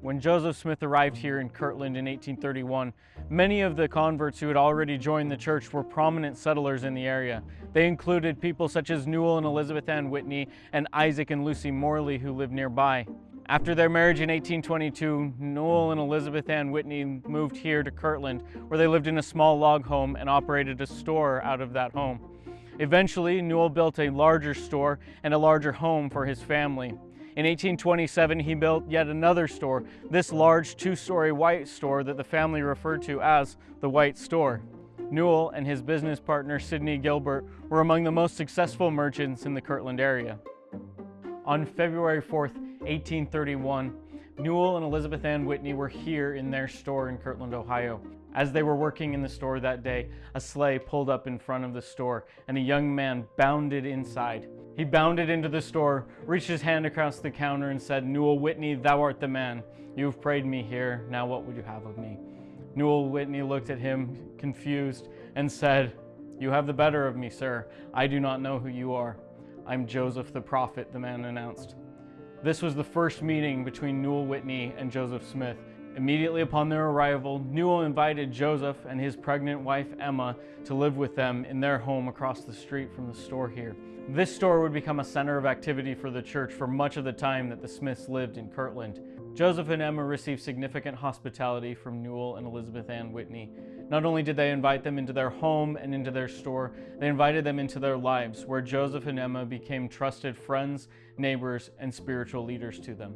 When Joseph Smith arrived here in Kirtland in 1831, many of the converts who had already joined the church were prominent settlers in the area. They included people such as Newel and Elizabeth Whitney and Isaac and Lucy Morley, who lived nearby. After their marriage in 1822, Newel and Elizabeth Whitney moved here to Kirtland, where they lived in a small log home and operated a store out of that home. Eventually, Newel built a larger store and a larger home for his family. In 1827, he built yet another store, this large two-story white store that the family referred to as the White Store. Newel and his business partner, Sidney Gilbert, were among the most successful merchants in the Kirtland area. On February 4th, 1831, Newel and Elizabeth Whitney were here in their store in Kirtland, Ohio. As they were working in the store that day, a sleigh pulled up in front of the store and a young man bounded inside. He bounded into the store, reached his hand across the counter and said, "Newel Whitney, thou art the man. You have prayed me here, now what would you have of me?" Newel Whitney looked at him, confused, and said, "You have the better of me, sir. I do not know who you are." "I'm Joseph the prophet," the man announced. This was the first meeting between Newel Whitney and Joseph Smith. Immediately upon their arrival, Newel invited Joseph and his pregnant wife Emma to live with them in their home across the street from the store here. This store would become a center of activity for the church for much of the time that the Smiths lived in Kirtland. Joseph and Emma received significant hospitality from Newel and Elizabeth Whitney. Not only did they invite them into their home and into their store, they invited them into their lives, where Joseph and Emma became trusted friends, neighbors, and spiritual leaders to them.